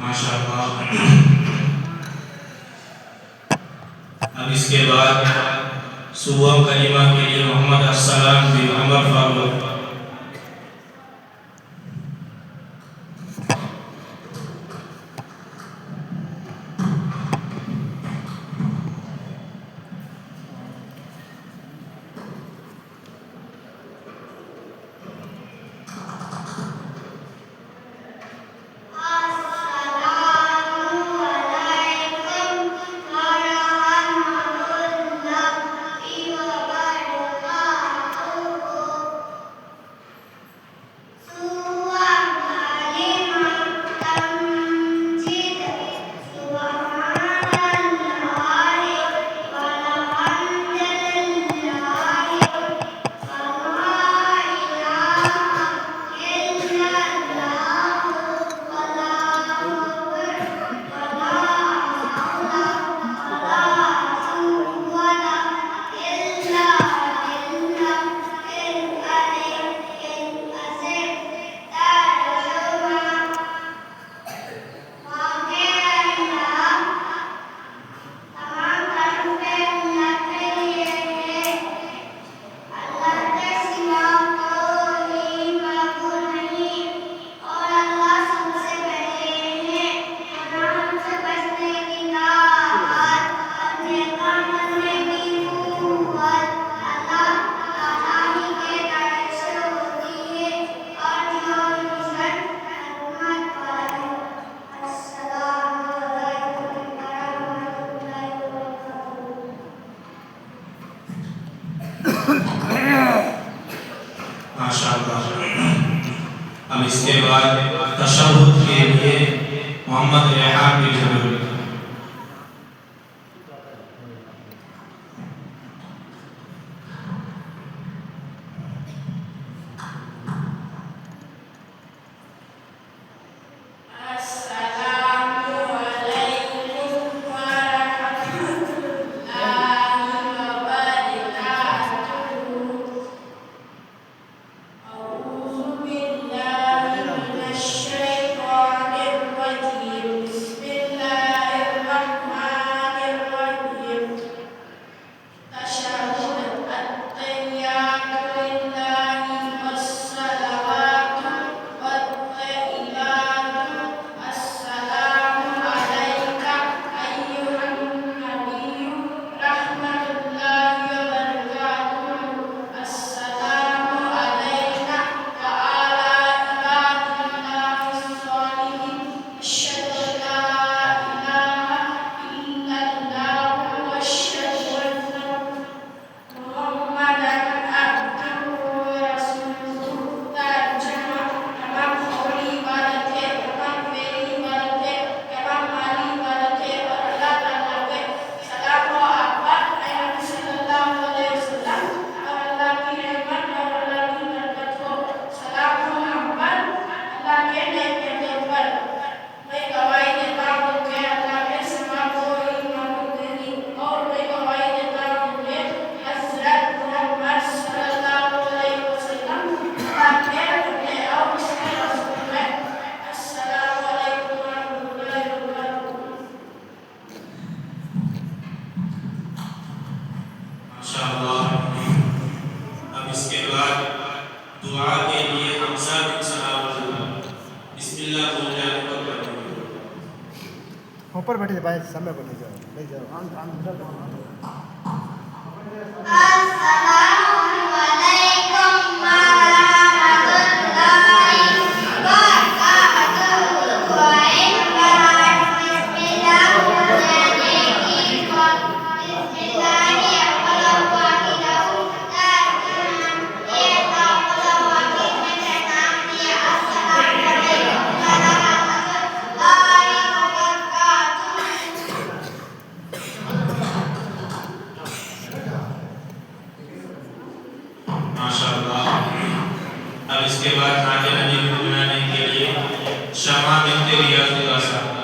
माशाअल्लाह। अब इसके बाद सुबह कलीमा के लिए मोहम्मद अस्सलाम बिन उमर फारूक। अब इसके बाद तशहुद के लिए मोहम्मद रेहान बिन जुबैर। अब इसके बाद दुआ के लिए हमजा बिन सलावतुल्लाह बिस्मिल्लाह बोल जाने पर ऊपर बैठे भाई सामने पर नहीं जाओ अब इसके बाद नाज़िल नबी को बुलाने के लिए शमा बिनत रियाजुल्लाह साहब।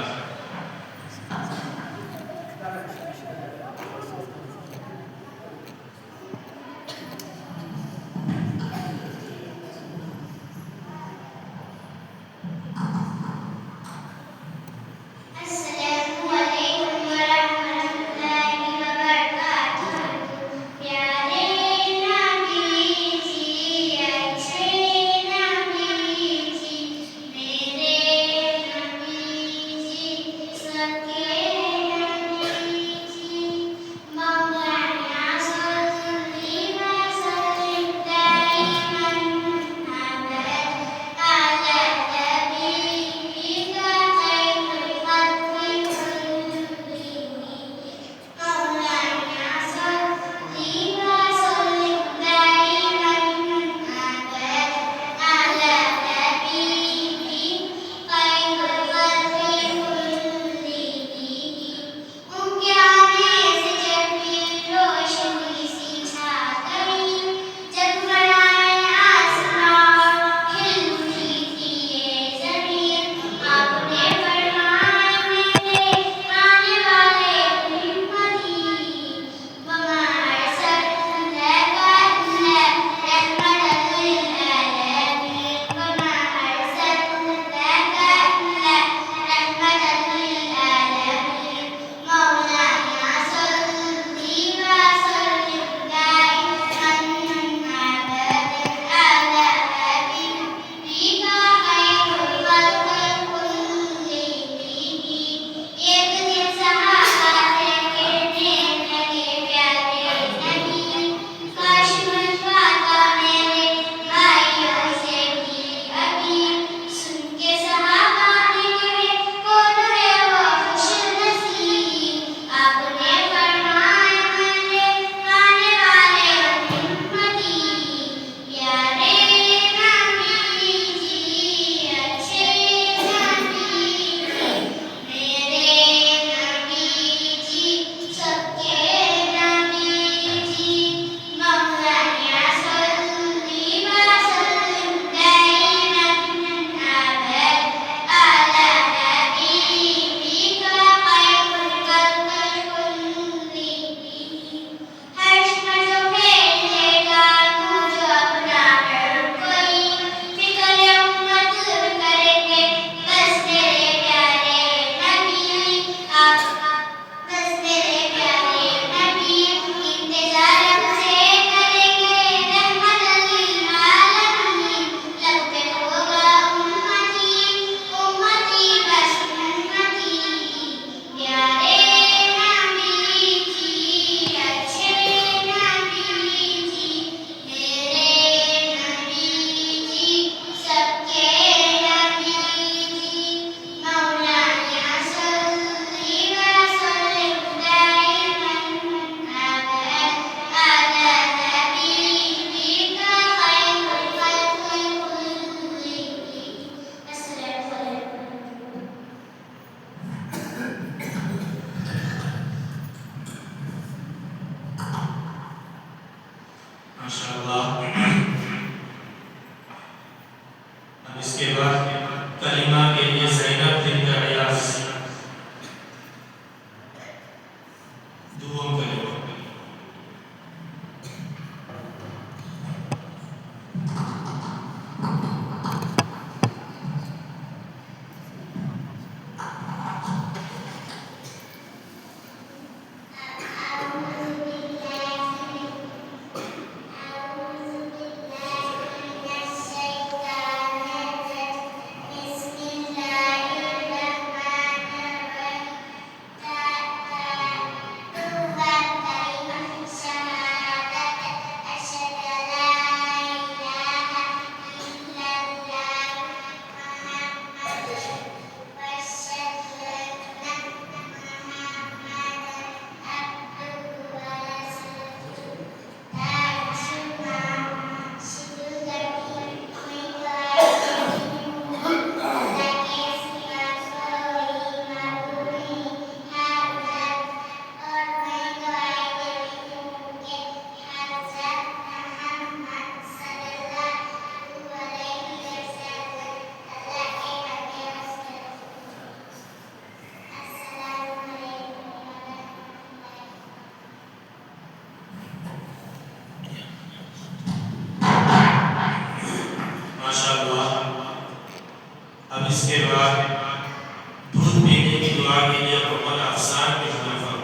इसके बाद दूध पीने की दुआ के लिए मोहम्मद अफसान बिन मुनव्वर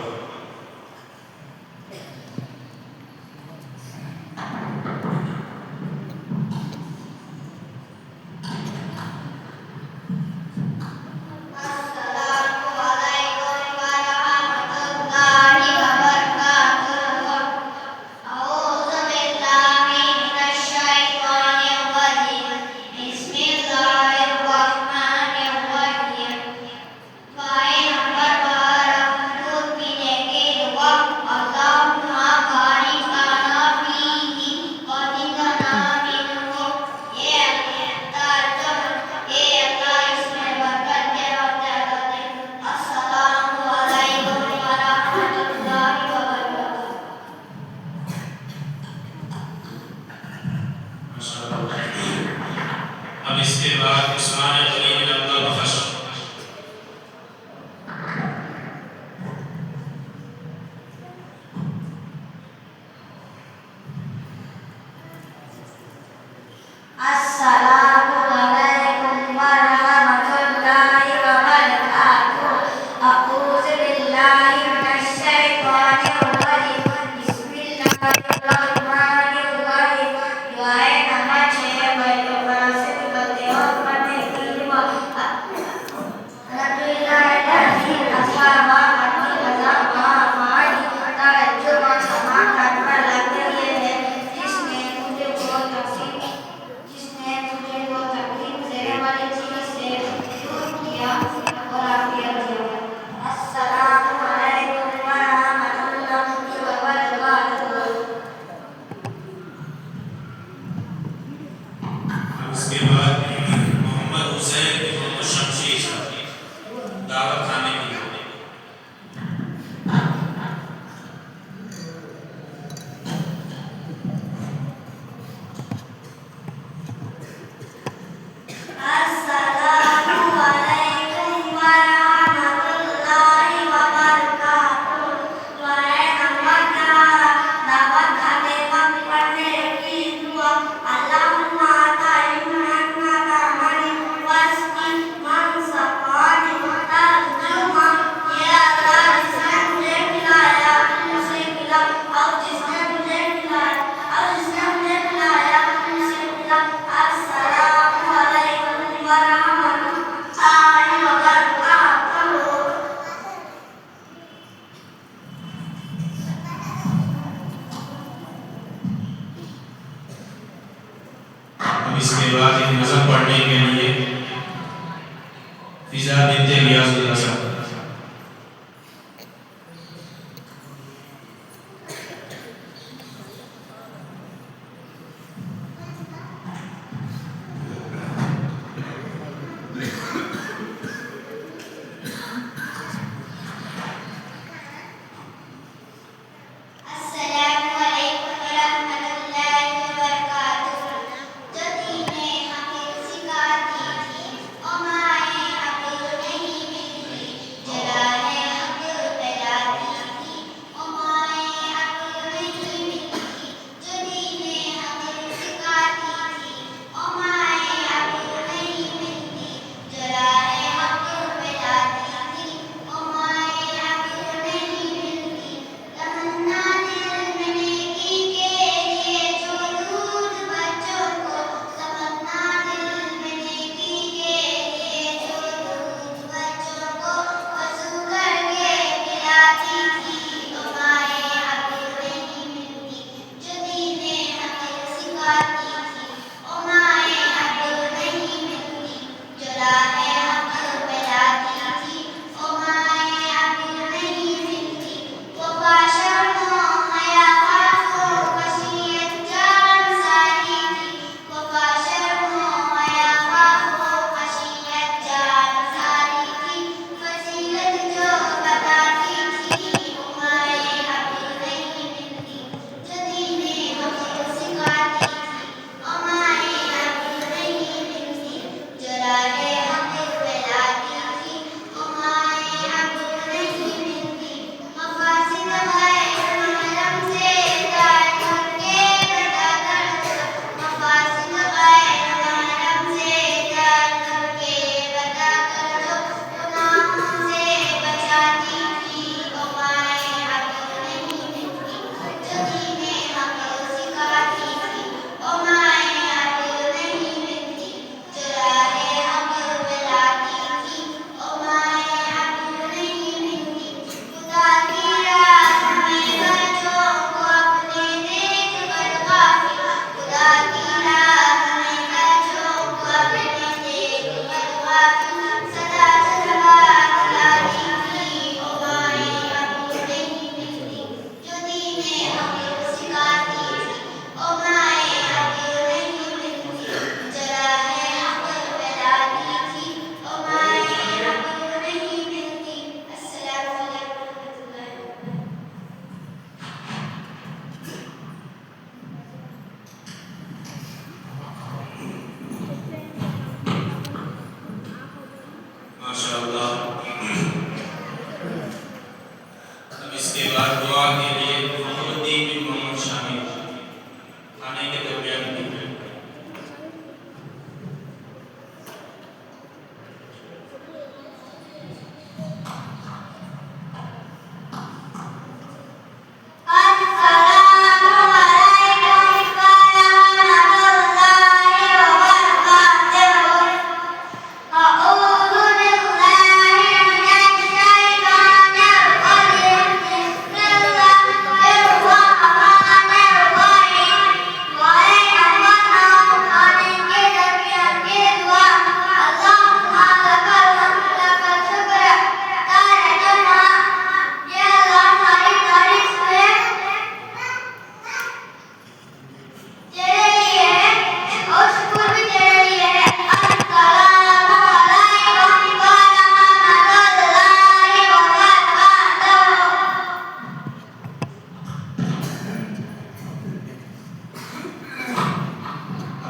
अब इसके बाद उस्मान गनी बिन अब्दुल बख्श अस्सलामु अलैकुम व रहमतुल्लाहि व बरकातुहू। अऊज़ु बिल्लाहि मिनश शैतानिर रजीम। बिस्मिल्लाहिर्रहमानिर रहीम। दुआए नमाज है बड़े बड़े बदे और पढ़ने की दुआ। रब्बिल्लाहि अस्सलामा अति अज़मा माई तवज्जुह समा करना लगते हैं जिसने मुझे को तकलीफ देने वाली चीज से दूर किया और आफियत दिया। अस्सलामु अलैकुम व रहमतुल्लाहि व बरकातुहू। उसके बाद मोहम्मद हुसैन बिन शमशीर दावत खाने की अस्सलामु अलैकुम व रहमतुल्लाहि व बरकातुहू। दुआए नमाज दावत खाते वक्त पढ़ने की दुआ। अल्लाहुम्मा ताइम्मा तामनी वस्की मन सफानी तर्जुमा। या अल्लाह जिसने मुझे खिलाया मुझसे खिला और जिसने मुझे खिलाया मुझसे खिला। अस्सलामु अलैकुम व रहमतुल्लाहि व बरकातुहू। अब इसके बाद एक नज़म पढ़ने के लिए फिजा बिनते रियाजुल हसन अस्सलामु अलैकुम व रहमतुल्लाहि व बरकातुहू। जो दीने हक़ सिखाती थी ओ माए हक़ नहीं मिलती। माशाअल्लाह। अब इसके बाद दुआ के लिए मोहम्मदी बिन मोहम्मद शामिल खाने के दरमियान भी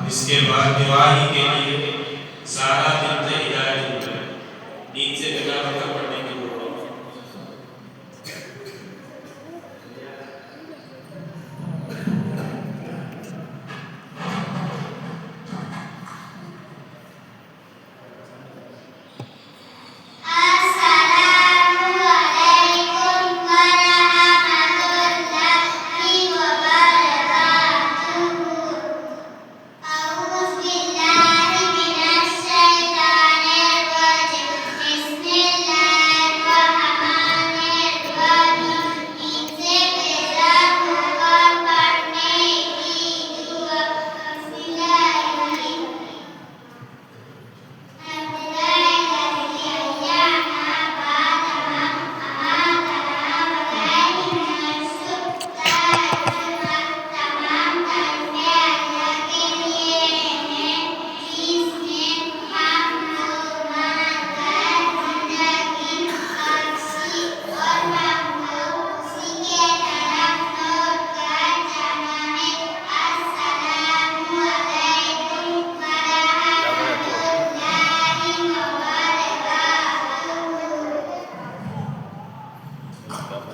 इसके बाद दिवाली के लिए सारा दिन से हिदायत नींद से जगा होकर पढ़ने की जरूरत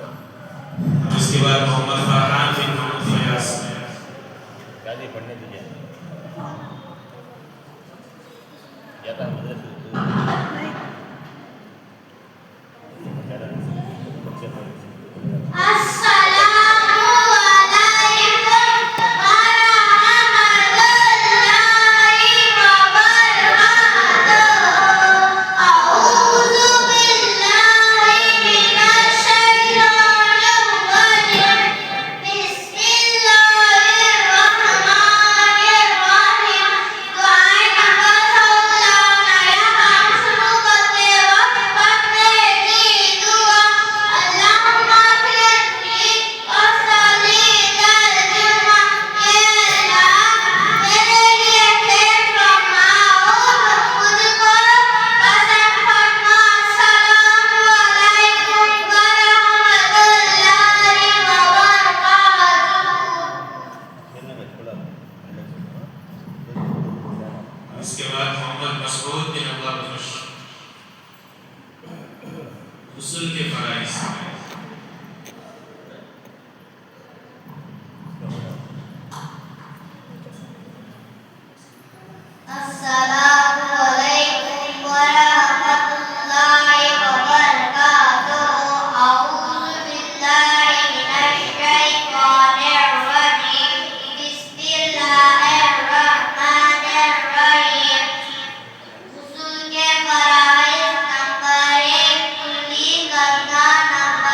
इसके बाद मोहम्मद फरहान बिन मोहम्मद फयाज गाली पढ़ने दीजिए जाता मदरसे इसके बाद मोहम्मद मसऊद बिन अब्दुल्लाह खुश गुस्ल के फराइज Nambah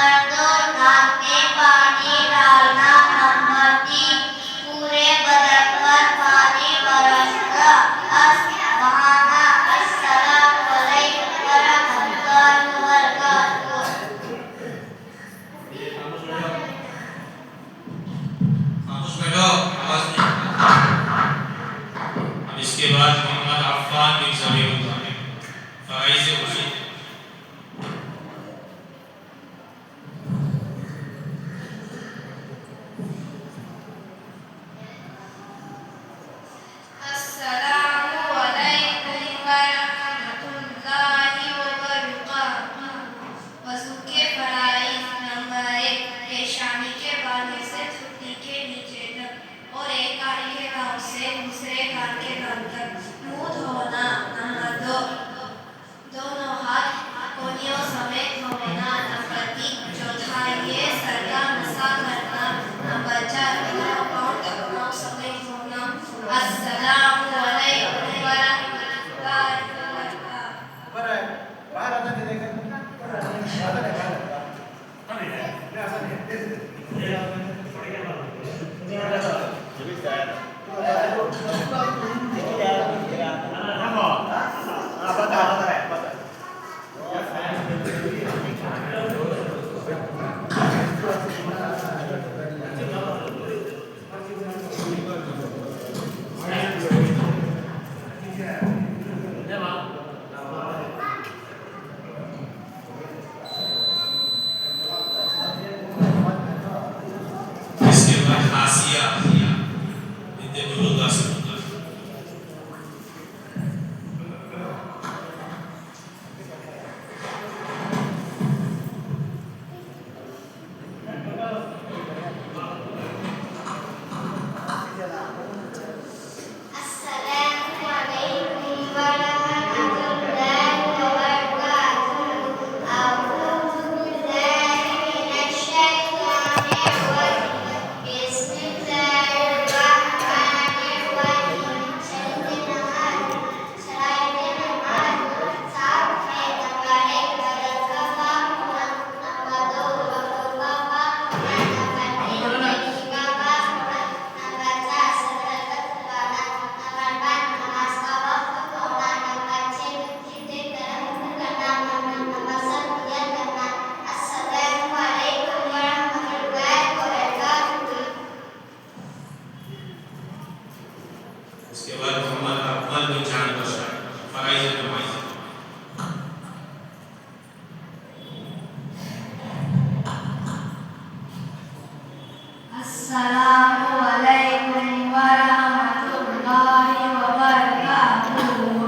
Assalamualaikum warahmatullahi wabarakatuh.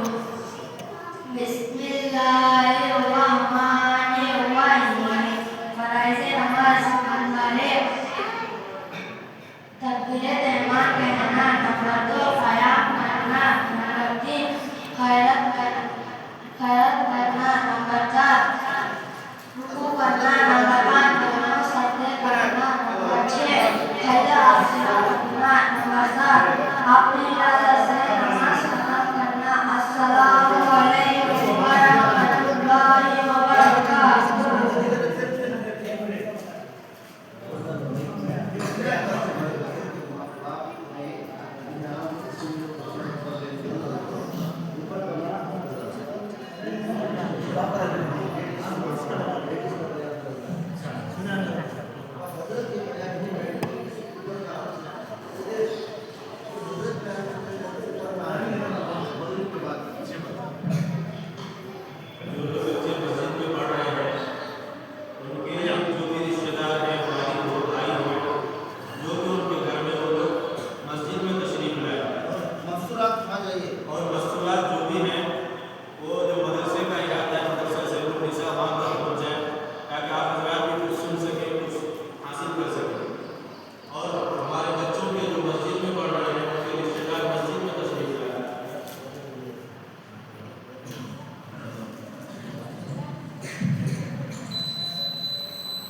Bismillahirrahmanirrahim. Para ese namaz हमारे तकबीरत रहमान कहना, नंबर 2 क़याम करना, नंबर 3 खैरत करना, नंबर 4 रुकू करना, नंबर 5 दोनों सजदे करना, नंबर 6 हैजा हासिल करना, नंबर 7 अपनी इरादा से नमाज खत्म करना। अस्सलामु अलैकुम वरहमतुल्लाहि वबरकातुहू।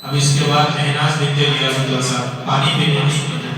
अब इसके बाद मेहनाज बिनते रियाजुल्लाह साहब पानी पीने की सुन्नत है।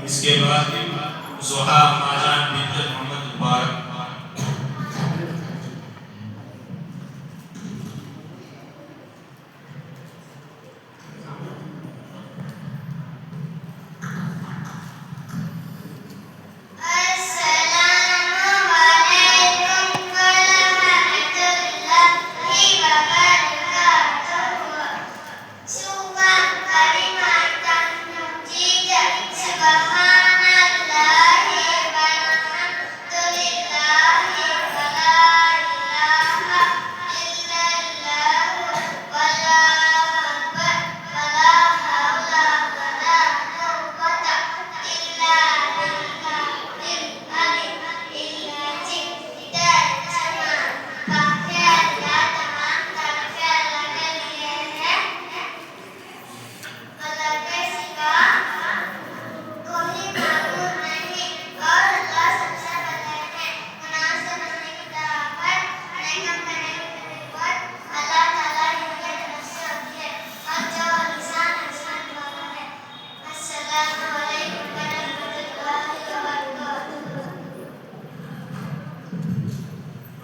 इसके बाद ज़ोहा माजान बिनते मोहम्मद मुबारक।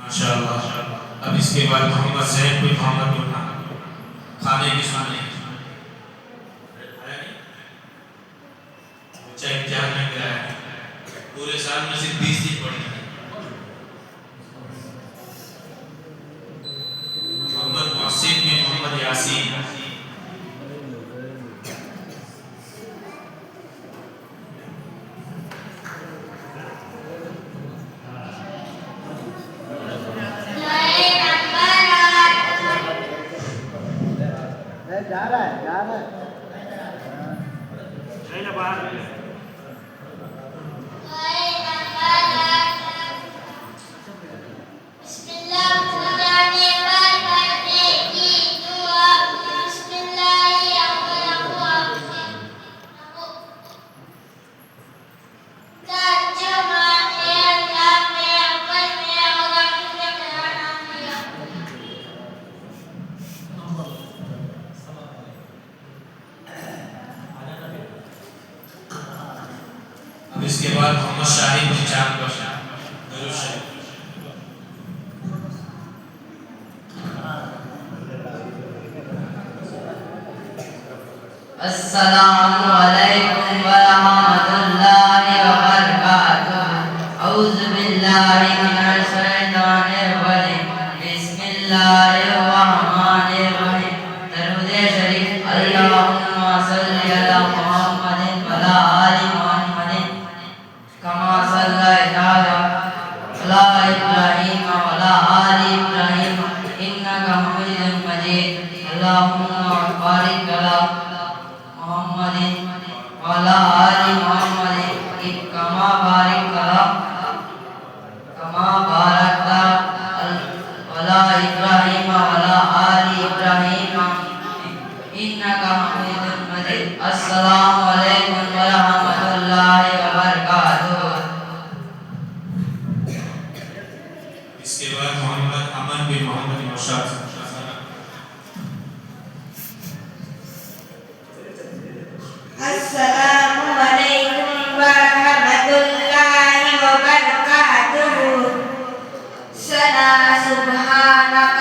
माशाअल्लाह। अब इसके बाद मोहम्मद ज़ैन कोई मोहम्मद उठा खाने की सुनने चाहे इम्तिहान में गया है, पूरे साल में सिर्फ 20 दिन पढ़ी है। मोहम्मद मोहसिन में मोहम्मद यासीन। जा रहा है अब इसके बाद मोहम्मद शाहिद निशान का दरूद शरीफ। अस्सलामु अलैकुम व रहमतुल्लाहि व बरकातुहू। औज़ु बिल्लाहि मिनश शैतानिर रजीम। बिस्मिल्लाहिर रहमानिर रहीम। दरूद शरीफ। अल्लाहुम्मा सल्लि अला मुहम्मदिन व अला आलि मुहम्मदिन कमा सल्लैता अला इब्राहीम व अला आलि इब्राहीम इन्नका हमीदुम मजीद। अल्लाहुम्मा बारिक अला मुहम्मदिन व अला आलि मुहम्मदिन कमा बारकता अला इब्राहीम व अला आलि इब्राहीम इन्नका हमीदुम मजीद। अस्सलामु अलैकुम व रहमतुल्लाहि व बरकातुहू। इसके बाद मोहम्मद अमन बिन मोहम्मद मुशाद। अस्सलामु अलैकुम व रहमतुल्लाहि व बरकातुहू। सना सुब्हानकल्लाहुम्मा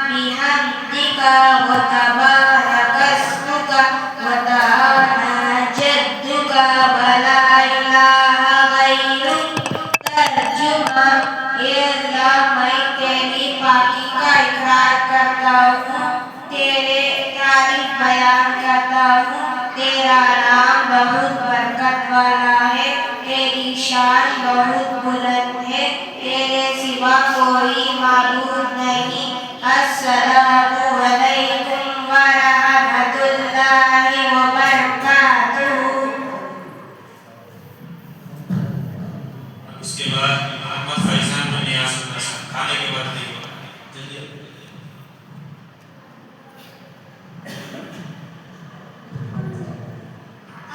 बिहम्दिका व तबारकस्मुका व तआला जद्दुका व ला इलाहा गैरुक। तर्जुमा। ये अल्लाह, मैं तेरी पाकी का इकरार करता हूँ, तेरे तारीफ बयान करता हूँ। तेरा नाम बहुत बरकत वाला है, तेरी शान बहुत बुलंद है, तेरे सिवा कोई माबूद नहीं। अस्सलामु अलैकुम व रहमतुल्लाहि व बरकातुहू। इसके बाद मोहम्मद फैजान बिन नियाज़ खाने के बाद नहीं जल्दी।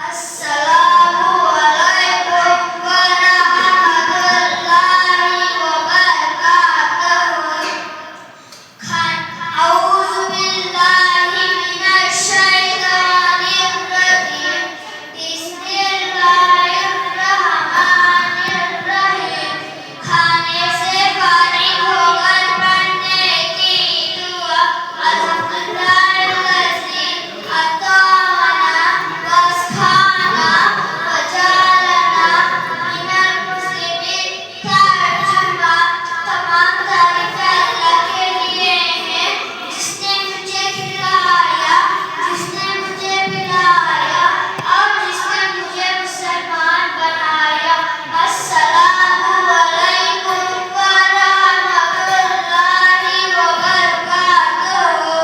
अस्सलामु अलैकुम व रहमतुल्लाहि व बरकातुहू। औज़ु बिल्लाहि मिनश शैतानिर रजीम। बिस्मिल्लाहिर रहमानिर रहीम। खाने से फारिग होकर पढ़ने की दुआ। अल्हम्दुलिल्लाहिल्लज़ी अताअना वस्खाना वजअलना मिनल मुस्लिमीन। तर्जुमा। तमाम तारीफ़ें अल्लाह के लिए हैं, जिसने मुझे खिलाया, जिसने मुझे पिलाया और जिसने मुझे मुसलमान बनाया। अस्सलामु अलैकुम व रहमतुल्लाहि व बरकातुहू।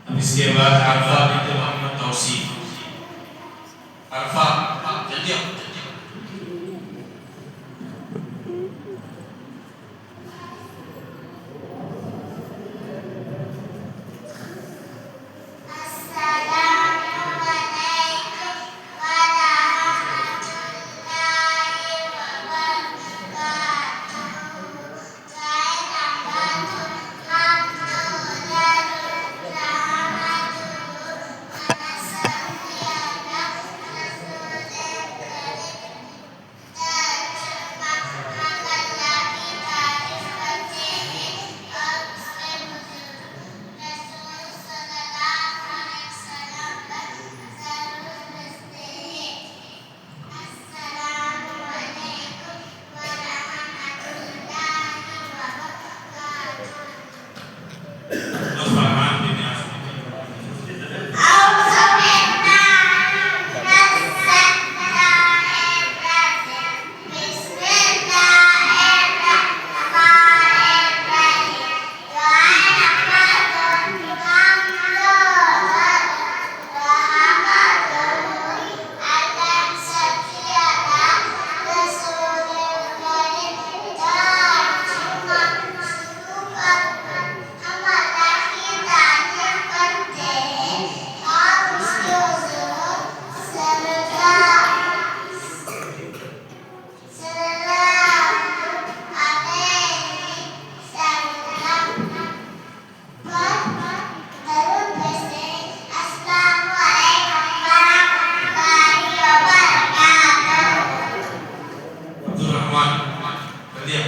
अब इसके बाद अरफा बिन मोहम्मद तौसीफ। अरफा जल्दी आओ। रहमान कर दिया।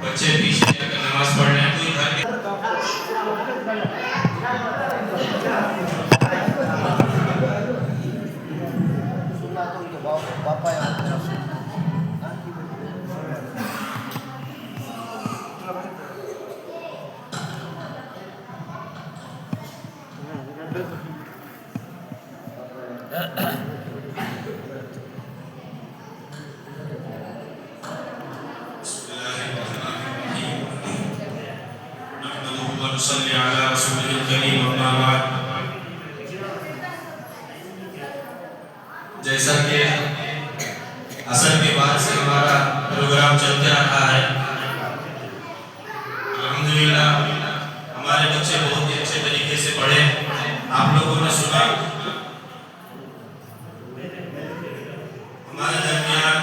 बच्चे पीछे जाकर नमाज पढ़ रहे हैं, कोई घर के नहमदुहु अला रसूलिल करीम अम्मा बाद। जैसा कि असर के बाद से हमारा प्रोग्राम चलते रहा है, अल्हम्दुलिल्लाह हमारे बच्चे बहुत ही अच्छे तरीके से पढ़े। आप लोगों ने सुना हमारे दरमियान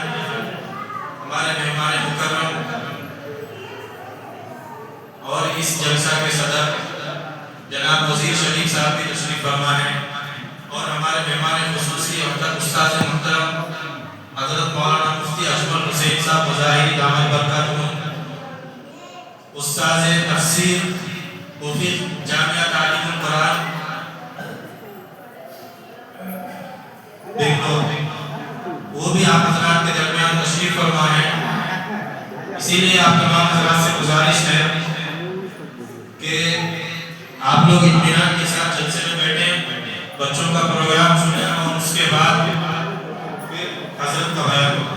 हमारे मेहमान मुकर्रम और इस जलसा के सदर जनाब वजीर शरीफ साहब भी तशरीफ फरमा है, और हमारे मेहमान खुसूसी अब तक उस्ताद मुहतरम हजरत मौलाना मुफ्ती अजमल हुसैन साहब मुजाहिरी दामद बरकतुहुम, उस्ताद तफसीर मुफीद जामिया तालीमुल कुरान वो भी आप हजरात के दरमियान तशरीफ फरमा है। इसीलिए आप तमाम हजरात से गुजारिश है कि आप लोग इत्मीनान के साथ जलसे में बैठे, बच्चों का प्रोग्राम सुने और उसके बाद फिर हजरत का बयान होगा।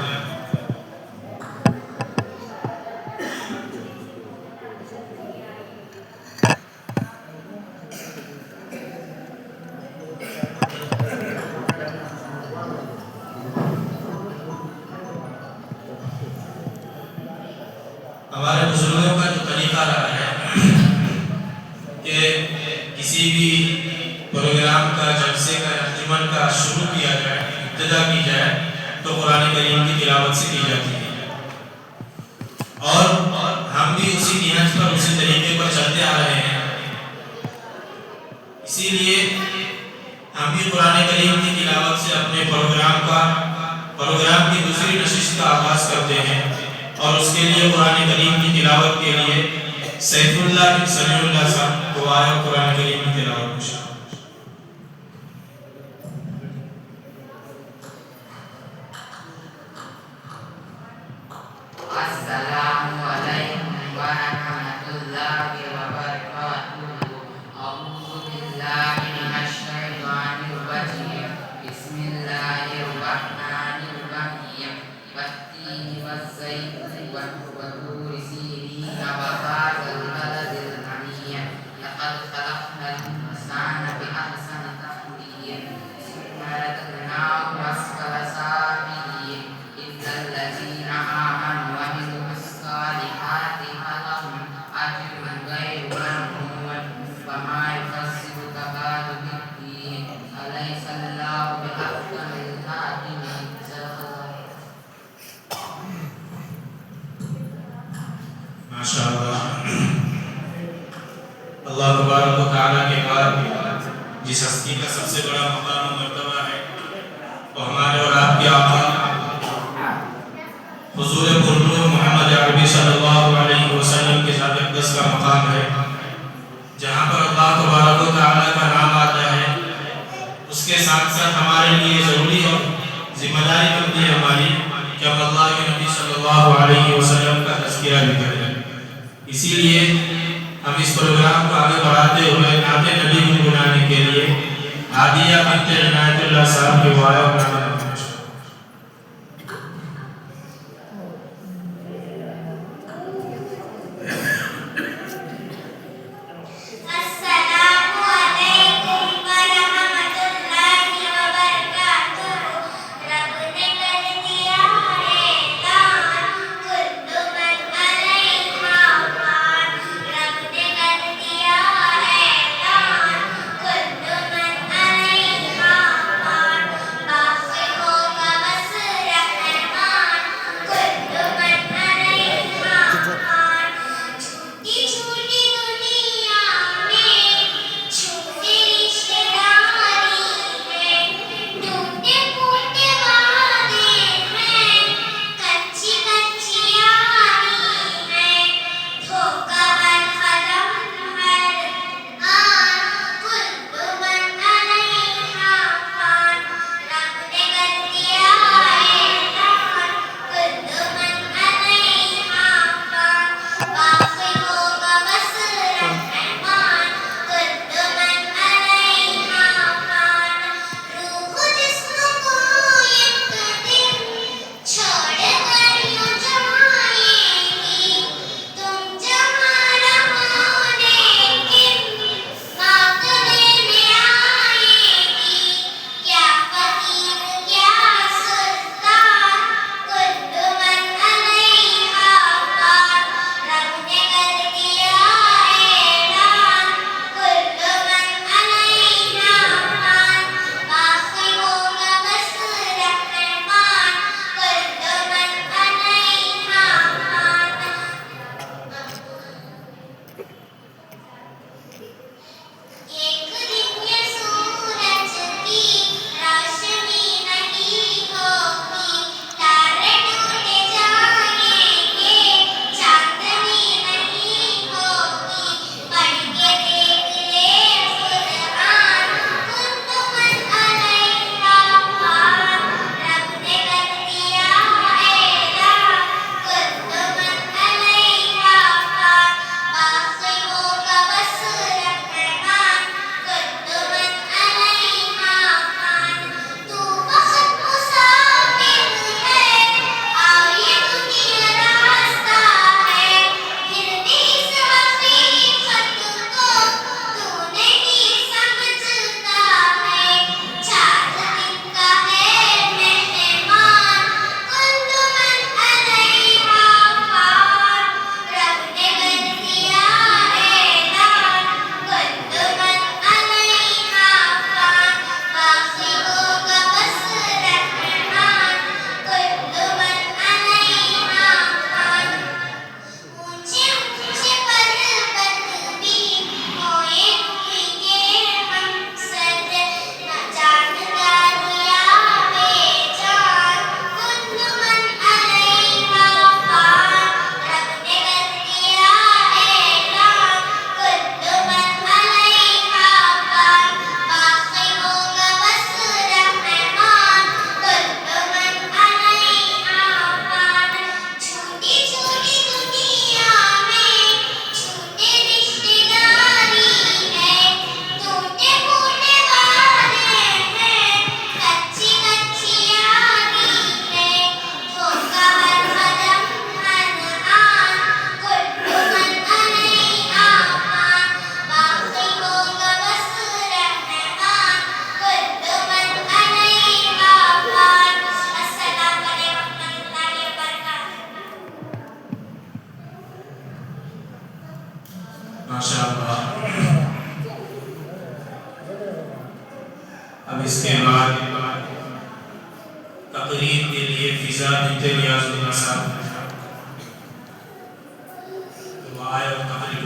हमारे बुजुर्गों का जो तरीका रहा है कि किसी भी प्रोग्राम का, जलसे का, अंजुमन का शुरू किया जाए, इब्तिदा की जाए तो कुरान करीम की तिलावत से की जाती है, और हम भी उसी निहज पर, उसी तरीके पर चलते आ रहे हैं। इसीलिए हम भी कुरान करीम की तिलावत से अपने प्रोग्राम की दूसरी नशिश का आगाज करते हैं, और उसके लिए कुरान करीम की तिलावत के लिए सैफुल्लाह बिन समीउल्लाह साहब को आया कुरान करीम की तिलावत कुछ। अस्सलामु अलैकुम व रहमतुल्लाहि व बरकातुहू। अऊज़ु बिल्लाहि मिनश शैतानिर इसी का सबसे बड़ा मकाम और मर्तबा है। तो हमारे और आपके आका हुजूर पुरनूर मोहम्मद अरबी सल्लल्लाहु अलैहि वसल्लम के ज़ात अक़दस का मकाम है, जहाँ पर अल्लाह तबारक व तआला का नाम आता है। उसके साथ साथ हमारे लिए ज़रूरी और जिम्मेदारी बनती है हमारी कि हम अल्लाह के नबी सल्लल्लाहु अलैहि वसल्लम का तज़किरा भी करें। इसीलिए हम इस प्रोग्राम को आगे बढ़ाते हुए नाते नबी गुनगुनाने के लिए आदिया बिन्त इनायतुल्लाह साहब के वाया अब इसके बाद तकरीर के लिए फिजा बिन्त रियाजुल्लाह साहब दुआए और तकरीर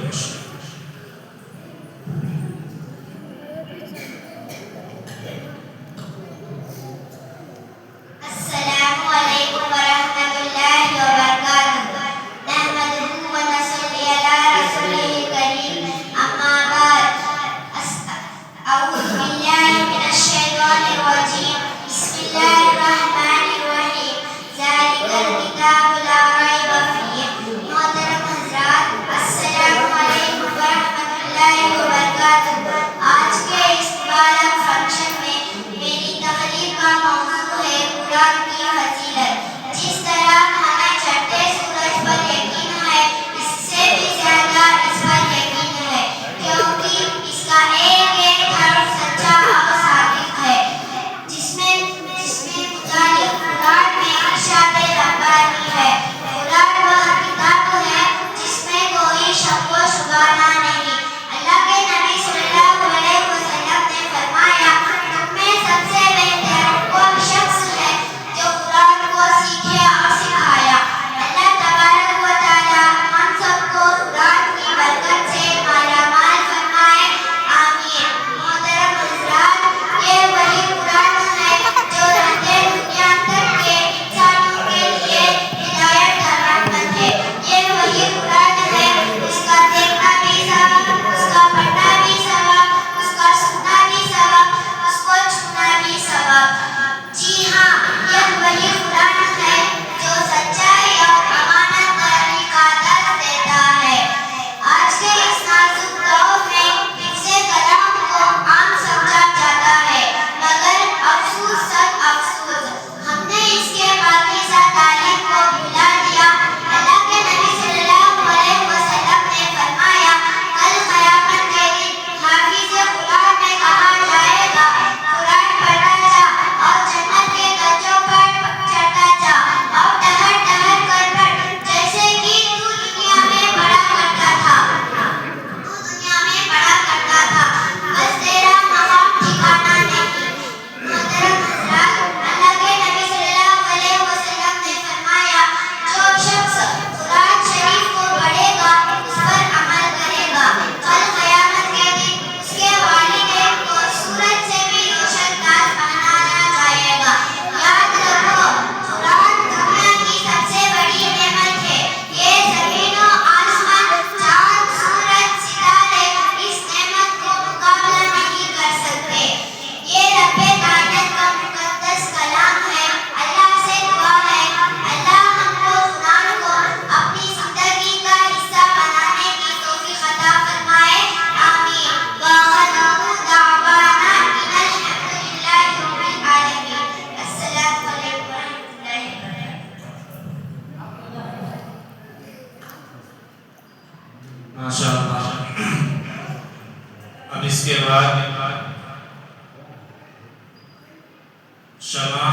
शमा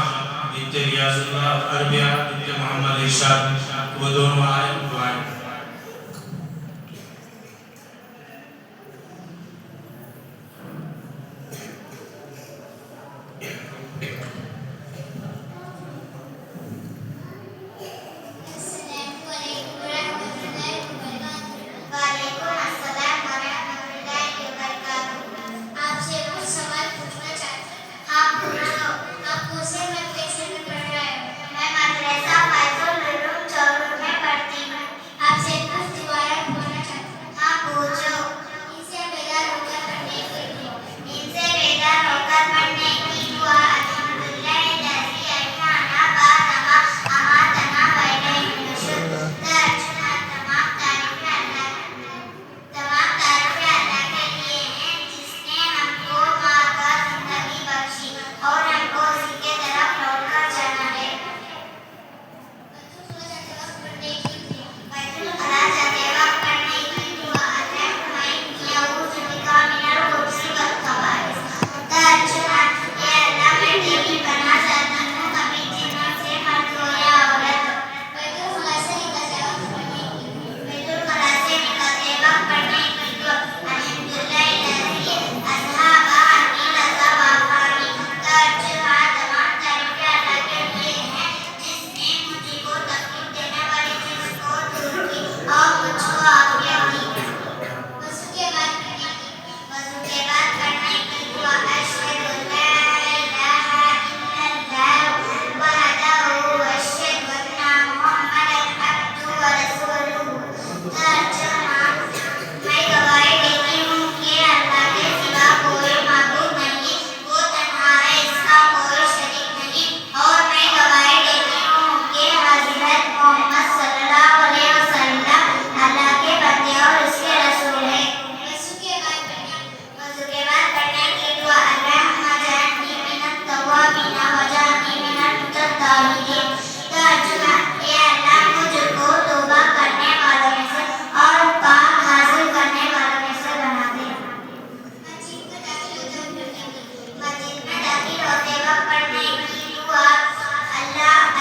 बिनते रियाजुल्लाह और अरबिया बिनते मोहम्मद इरशाद वो दोनों आए उनको आए। वालेकुम अस्सलाम वरहमतुल्लाहि वबरकातुहू। आपसे कुछ सवाल पूछना चाहती हूँ। हाँ पूछो। आप कौन से मदरसे में पढ़ रहे हो? मैं मदरसा फैजुल उलूम चौरुर में पढ़ती हूँ। आपसे कुछ दुआएं पूछना चाहती हूँ। हाँ पूछो। इनसे बेदार होकर पढ़ने की दुआ। इनसे बेदार होकर पढ़ने की दुआ। अल्हम्दुलिल्लाहि लज़ी अहयाना बादमा अमातना व इलैहि नुशूर। तर्जुमा तमाम तारीफें अल्लाह के लिए हैं जिसने हमको माँ का जिंदगी बख्शी और हमको उसी के तरफ लौटकर जाना है। बैतुल खला जाते वक्त पढ़ने की दुआ। अल्लाहुम्मा इन्नी अऊज़ु बिका मिनल खुब्सी वल खबाइस। तर्जुमा ये अल्लाह मैं तेरी पनाह चाहती हूँ कभी जिन्नों से मर्द हो या औरत। बैतुल खला से निकलते वक्त पढ़ने की दुआ। बैतुल खला से निकलते वक्त पढ़ने की दुआ। अल्हम्दुलिल्लाहि लज़ी अज़हबा अन्नी लज़ब आफ़ानी। तर्जुमा तमाम तारीफें अल्लाह के लिए हैं जिसने मुझको तकलीफ देने वाली चीज़ को दूर की और मुझको आफियत दी। वज़ू के बाद पढ़ने की दुआ। अशहदु अल्ला इलाहा इल्लल्लाह वहदहु व अशहदु अन्ना मुहम्मदन अब्दुहु व रसूलुहु। तर्जुमा मैं गवाही देती हूँ कि अल्लाह के सिवा कोई माबूद नहीं, वो तन्हा है, इसका कोई शरीक नहीं। और मैं गवाही देती हूँ कि हज़रत मोहम्मद सल्लल्लाहु अलैहि वसल्लम अल्लाह के बंदे और उसके रसूल हैं। वज़ू के बाद पढ़ने की दुआ। अल्लाहुम्मा जअलनी मिनत तव्वाबीन वजअलनी मिनल मुतत्ताहिरीन। तर्जुमा ये अल्लाह मुझको तौबा करने वालों में से और पाक हासिल करने वालों में से बना दे। मस्जिद में दाखिल होते वक्त पढ़ने की दुआ।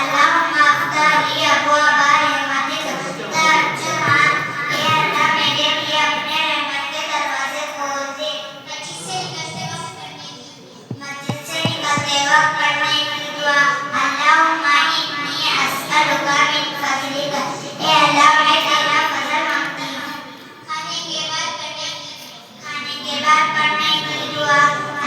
अल्लाहुम्मा अफ्तह ली अब्वाबा रहमतिक। तर्जुमा ये अल्लाह मेरे लिए अपने रहमत के दरवाजे खोल दे। मस्जिद से निकलते वक्त पढ़ने की दुआ। अल्लाहुम्मा इन्नी अस्अलुका मिन फज़लिक। ए अल्लाह मैं तेरा फजल मांगती हूँ। खाने के बाद पढ़ने की दुआ।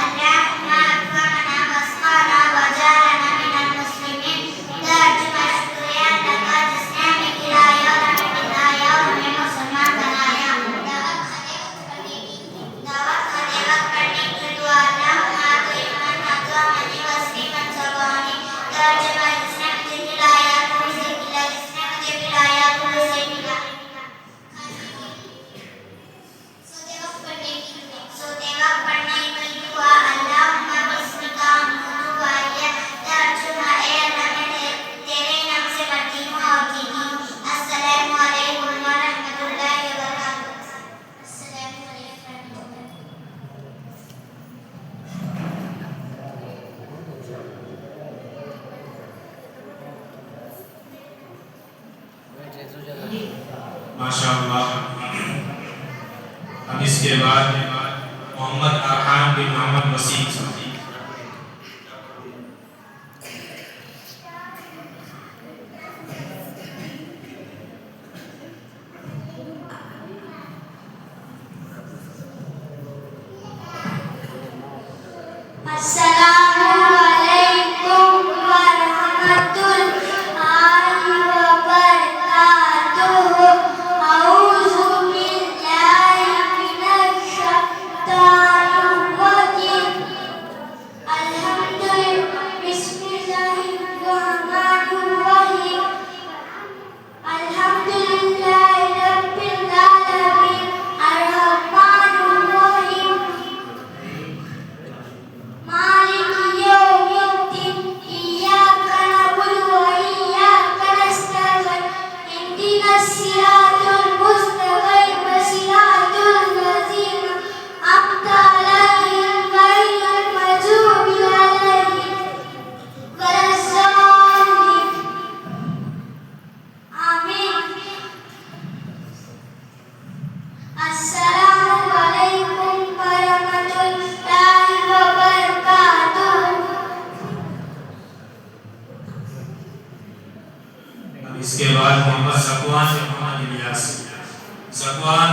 अल्लाहुम्मा अक्रिमना वस्क़ना वजअलना मिनल मुस्लिमीन। तर्जुमा शुक्रिया अल्लाह का जिसने हमें खिलाया और हमें मुसलमान बनाया। दावत खाते वक्त पढ़ने की दुआ। अल्लाहुम्मा अत्इमन अत्अमनी वस्क़िमन सक़ानी। तर्जुमा जिसने मुझे खिलाया तू उसे खिला, जिसने मुझे पिलाया तू उसे पिला। सोते वक्त पढ़ने की दुआ। अल्लाहुम्मा बिस्मिका अमूतु व अहया। तर्जुमा ए अल्लाह मैं तेरे नाम से मरती हूँ और जीती हूँ। अस्सलामु अलैकुम व रहमतुल्लाहि व बरकातुहू। अस्सलामु अलैकुम व रहमतुल्लाहि। माशाअल्लाह। अब इसके बाद मोहम्मद अरहान बिन मोहम्मद वसीम साहब। अस्सलामु अलैकुम व रहमतुल्लाहि व बरकातुहू। अऊज़ु बिल्लाहि मिनश शैतानिर रजीम। ज़कवान बिन मोहम्मद इलियास। ज़कवान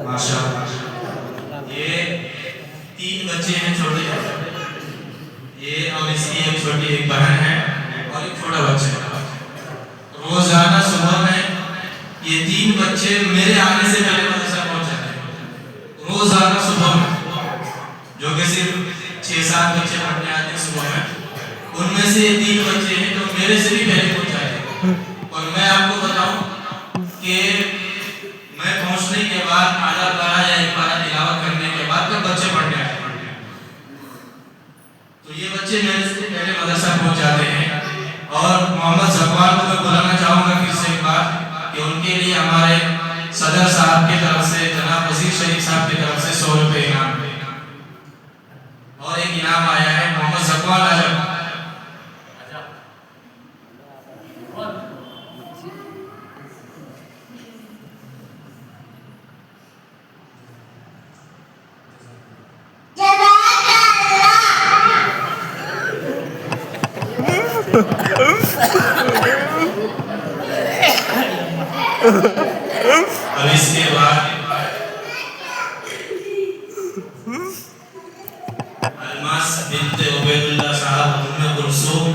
माशाअल्लाह। ये 3 बच्चे हैं छोटे छोटे, ये और इसकी एक छोटी एक बहन है और एक छोटा बच्चा है। रोजाना सुबह में ये 3 बच्चे मेरे आने से पहले मदरसा पहुंच जाते हैं। रोजाना सुबह में, जो कि सिर्फ 6-7 बच्चे पढ़ने आते हैं सुबह में, उनमें से ये 3 बच्चे हैं जो मेरे से भी पहले पहुंच जाते हैं। और मैं आपको बताऊं कि मैं पहुंचने के बाद आधा पारा या एक पारा तिलावत करने के बाद जब बच्चे पढ़ने आते हैं, तो ये बच्चे मेरे से पहले मदरसा पहुंच जाते हैं। और मोहम्मद ज़कवान को मैं बुलाना चाहूँगा फिर से एक बार कि उनके लिए हमारे सदर साहब की तरफ से, जनाब वजीर शरीफ साहब की तरफ से 100 रुपये इनाम और एक इनाम आया है। मोहम्मद ज़कवान आजम और इसके बाद अलमास बिनते उबैदुल्लाह साहब, उम्मे कुलसूम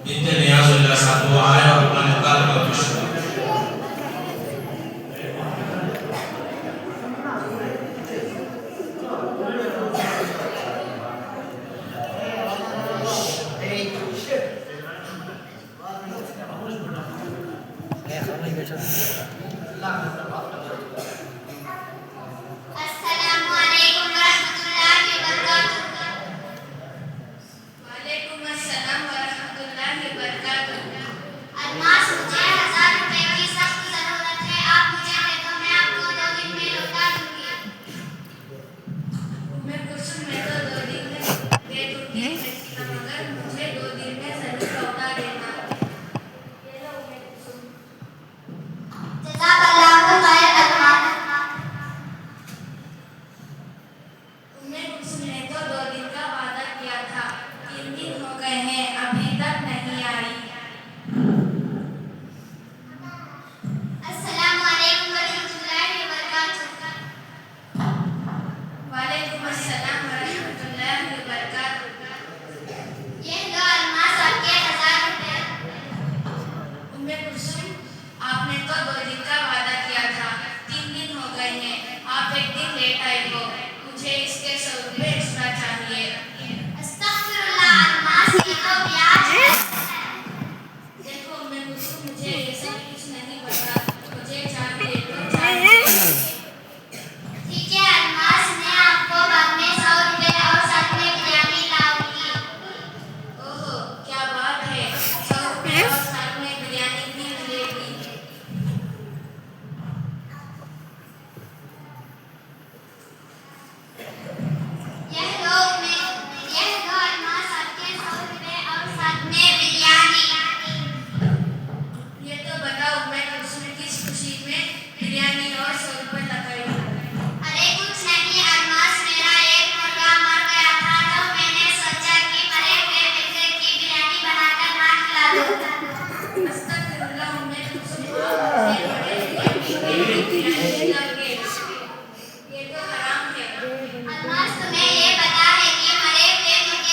बिनते नियाजुल्लाह साहब वो आए और अपना मुकालमा पेश किया। अस्सलामुअलैकुम वरहमतुल्लाहि वबरकातुहू। वालेकुम अस्सलाम वरहमतुल्लाहि वबरकातुहू। अलमास, मुझे 1000 रुपए की सख्त जरूरत है। आप मुझे दे दो, मैं आपको 2 दिन में लौटा दूंगी। उम्मे कुलसूम, मैं तो 2 दिन में दे दूंगी, मगर मुझे 2 दिन में जरूर लौटा देना। ये लो उम्मे कुलसूम। जज़ाकल्लाहु खैर अलमास। उम्मे कुलसूम ने तो 2 दिन का वादा किया था, 3 दिन हो गए हैं, अभी तक नहीं आई। अस्सलामुअलैकुम वरहमतुल्लाहि वबरकातुहू। वालेकुम अस्सलाम वरहमतुल्लाहि वबरकातुहू। ये लो अलमास, आपके 1000 रुपए। उम्मे कुलसूम, आपने तो 2 दिन का वादा किया था, 3 दिन हो गए हैं, आप 1 दिन लेट आई हो। मुझे इसके 100 रुपये एक्स्ट्रा चाहिए। अस्तगफिरुल्लाह अलमास, ये तो ब्याज है। देखो उम्मे कुलसूम, मुझे ये सब कुछ नहीं पता, मुझे चाहिए तो चाहिए। ठीक है अलमास, मैं आपको बाद में 100 रुपए और साथ में बिरयानी लाऊंगी। ओहो, क्या बात है, 100 रुपये और साथ में बिरयानी भी मिलेगी। यह लो अलमास, आपके 100 रुपए और साथ में बिरयानी। ये तो बताओ उम्मे कुलसूम किस खुशी में बिरयानी और 100 रुपये लगाई। अरे कुछ नहीं अलमास, मेरा एक मुर्गा मर गया था, तो मैंने सोचा कि मरे हुए मुर्गे की बिरयानी बनाकर ना खिला दूं। अस्तगफिरुल्लाह उम्मे कुलसूम, आप मुझे बड़े हुए मुर्गे की बिरयानी खिलाओगे? ये तो हराम है। अलमास, तुम्हें ये पता है कि मरे हुए मुर्गे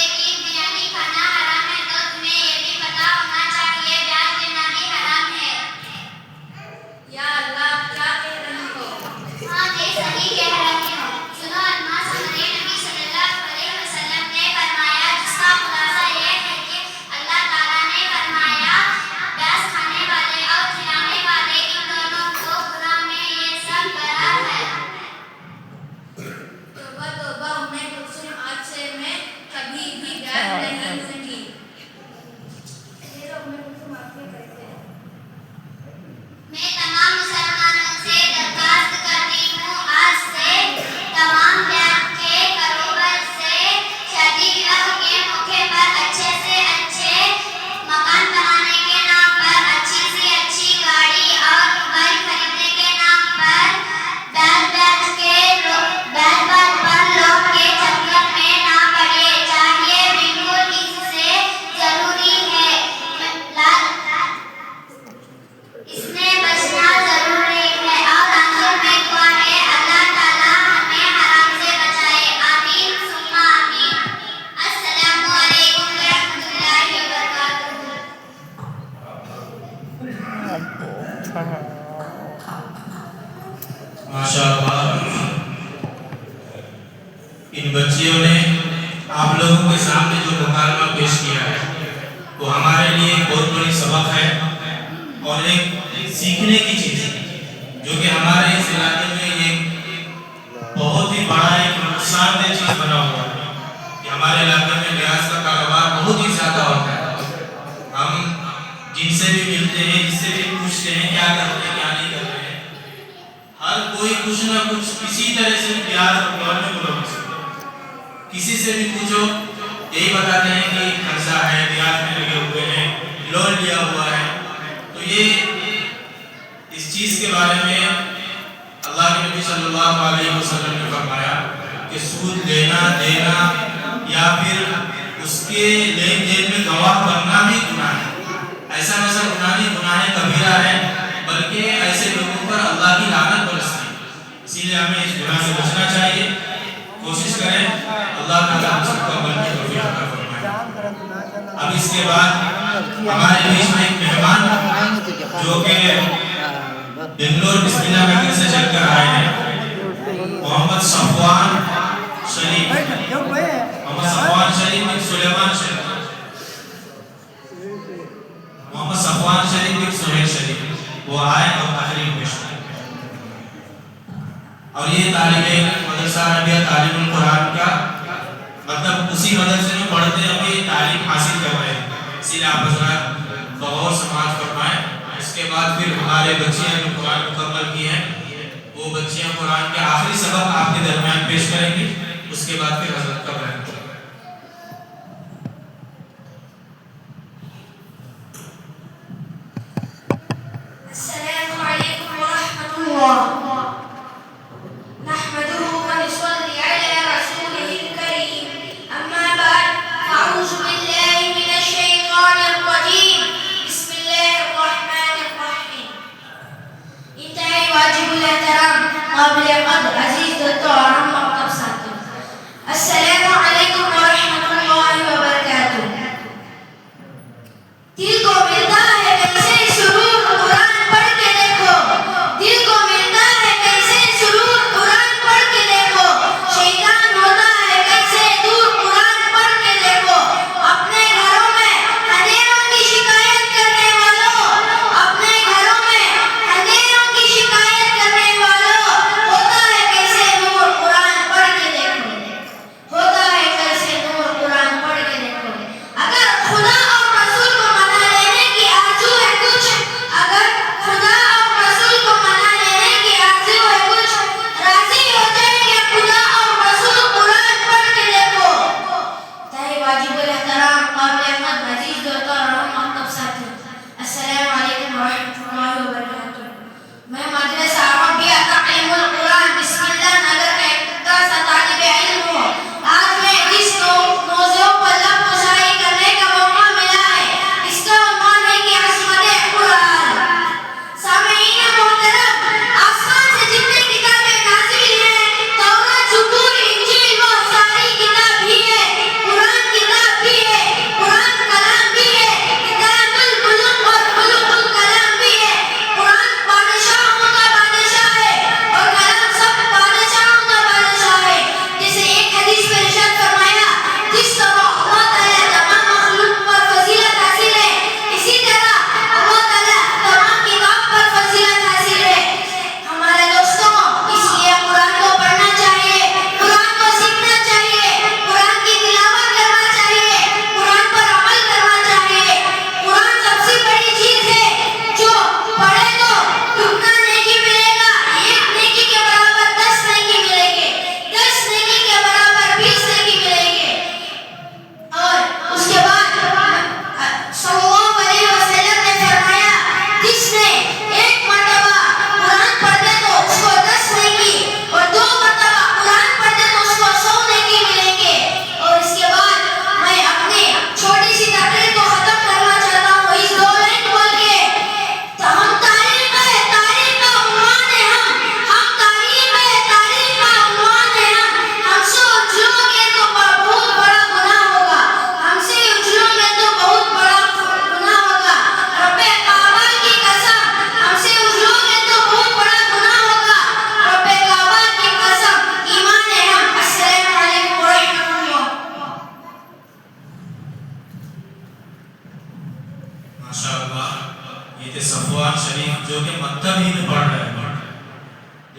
माशाअल्लाह, इन बच्चियों ने आप लोगों के सामने जो मुकालमा पेश किया है वो हमारे लिए एक बहुत बड़ी सबक है और एक सीखने की चीज़ है, जो कि हमारे इस इलाके में एक बहुत ही बड़ा एक नुकसानदेह चीज़ बना हुआ है कि हमारे इलाके में ब्याज का कारोबार बहुत ही ज़्यादा होता है। हम जिनसे भी मिलते हैं, जिससे भी पूछते हैं क्या कर रहे हैं क्या नहीं कर रहे हैं, हर कोई कुछ ना कुछ किसी तरह से ब्याज और लोन में मुलव्वस है। किसी से भी पूछो यही बताते हैं कि कर्जा है, ब्याज में लगे हुए हैं, लोन लिया हुआ है। तो ये इस चीज़ के बारे में अल्लाह के नबी सल्लल्लाहु अलैहि वसल्लम ने फरमाया कि सूद लेना देना या फिर उसके लेन देन में गवाह बनना भी गुनाह है। ऐसा वैसा गुनाह नहीं, गुनाह कबीरा है, बल्कि ऐसे लोगों पर अल्लाह की लानत बरसती है। इसीलिए हमें इस गुनाह से बचना चाहिए। कोशिश करें अल्लाह ताला हम सबको अमल की तौफीक अता फरमाए। अब इसके बाद हमारे बीच में एक मेहमान जो कि बेंगलोर बिस्मिल्लाह नगर से चलकर आए हैं, मोहम्मद सफवान शरीफ बिन सुलेमान शरीफ, मोहम्मद सफवान शरीफ बिन सुहेल शरीफ, वो आए और तकरीर पेश करें। और ये तालिबे मदरसा नबिया तालीमुल कुरान का मतलब उसी मदरसे में पढ़ते अभी तालीम हासिल कर रहे हैं। इसीलिए आप हज़रात बगौर समाज फरमाएं। इसके बाद फिर हमारे बच्चियां जो कुरान मुकम्मल की हैं वो बच्चियां कुरान के आखिरी सबक आपके दरमियान पेश करेंगी। उसके बाद फिर हज़रत का बयान होगा। अस्सलामु अलैकुम व रहमतुल्लाह। नहमदुहु व नसल्ली अला रसूलिहिल करीम। अम्मा बाद, अऊज़ु बिल्लाहि मिनश शैतानिर रजीम। बिस्मिल्लाहिर रहमानिर रहीम। इंतहाई वाजिबुल एहतराम काबिल क़द्र अज़ीज़ दोस्तों और हम मकतब साथियों, अस्सलामु अलैकुम व रहमतुल्लाहि व बरकातुहू। दिल को मिलता है कैसे सुरूर कुरान पढ़ के देखो, दिल को मिलता है कैसे सुरूर कुरान पढ़ के देखो, शैतान होता है कैसे दूर कुरान पढ़ के देखो। अपने घरों में अंधेरों की शिकायत करने वालों, अपने घरों में अंधेरों की शिकायत करने वालों, होता है कैसे दूर कुरान पढ़ के देखो, होता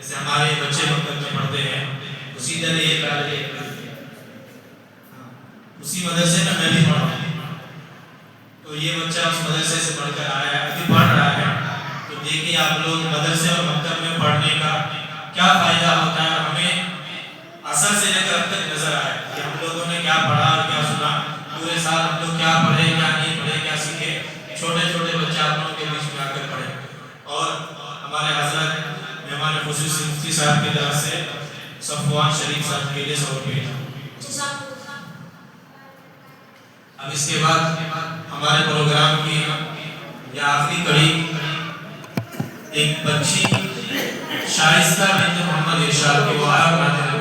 जैसे हमारे बच्चे मकतब में पढ़ते हैं, उसी तरह ये उसी मदरसे में मैं भी पढ़ा हूँ। तो ये बच्चा उस मदरसे से पढ़कर आया है, अभी पढ़ रहा है। तो देखिए आप लोग मदरसे और मकतब में पढ़ने का क्या फायदा होता है, और हमें असर से लेकर अब तक नजर आया कि हम लोगों ने क्या पढ़ा और क्या सुना, पूरे साल हम लोग क्या पढ़े, क्या नहीं पढ़े, क्या सीखे। छोटे छोटे बच्चे आप लोगों के बीच में आकर पढ़े। और हमारे हजरत मेहमान खुसूसी मुफ्ती साहब की तरफ से सफवान शरीफ साहब के लिए 100 रुपये। अब इसके बाद हमारे प्रोग्राम की यह आखिरी कड़ी एक बच्ची शाइस्ता बिन्त मोहम्मद इरशाद की वो आया बनाते रहे।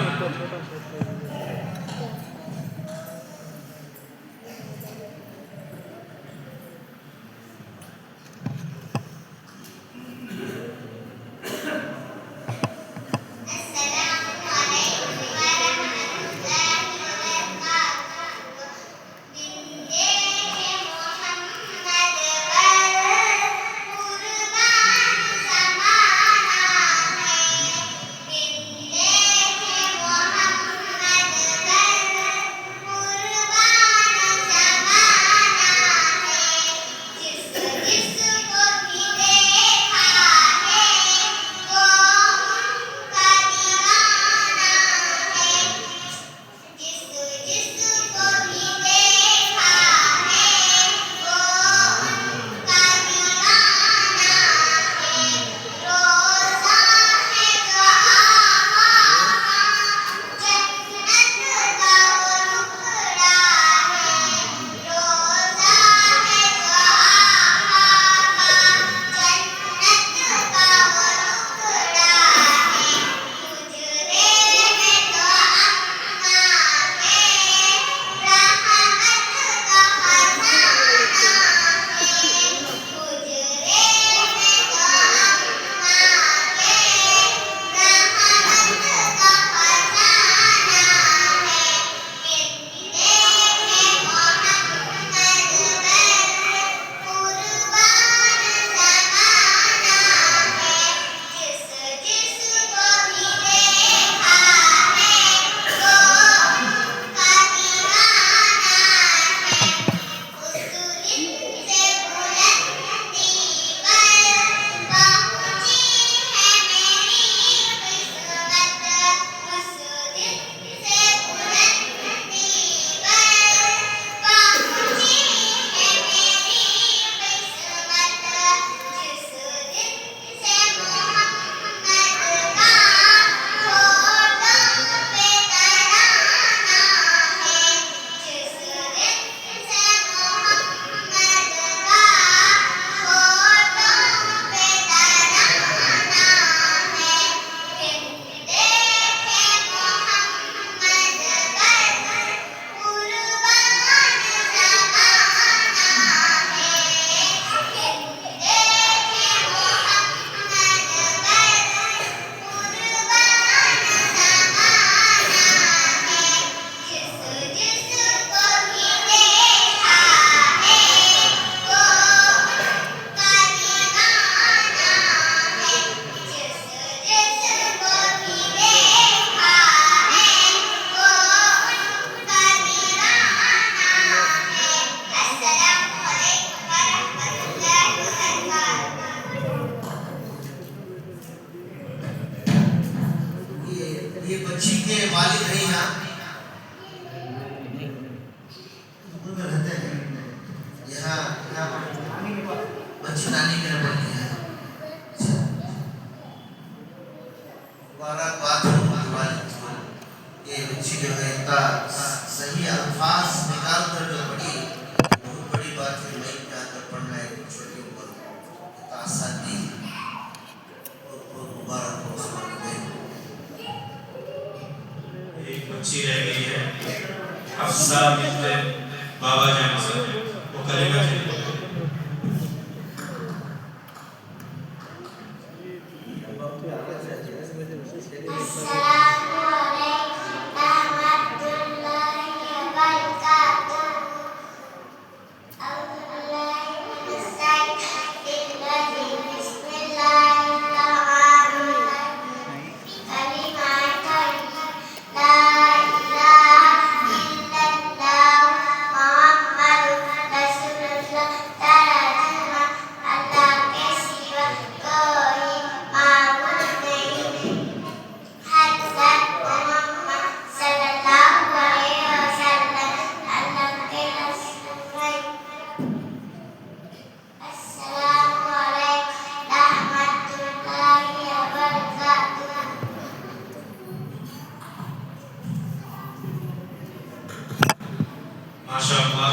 माशाअल्लाह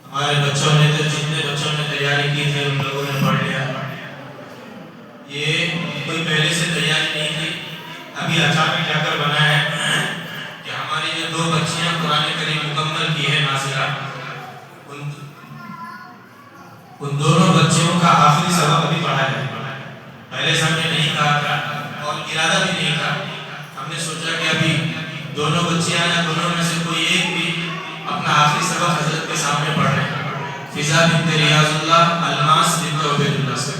हमारे बच्चों ने तो जितने बच्चों ने तैयारी की थी उन लोगों ने पढ़ लिया। ये कोई पहले से तैयारी नहीं थी, अभी अचानक जाकर बना है कि हमारी जो दो बच्चियां कुरान करीम मुकम्मल की है नासिरा, उन दोनों बच्चियों का आखिरी सबक अभी पढ़ा है। पहले से हमने नहीं कहा था और इरादा भी नहीं था, हमने सोचा कि अभी दोनों बच्चियां या दोनों में से कोई एक भी अपना आखिरी सबक हजरत के सामने पढ़ रहे हैं। फिजा बिन्त रियाजुल्लाह, अलमास बिन्त उबैदुल्लाह से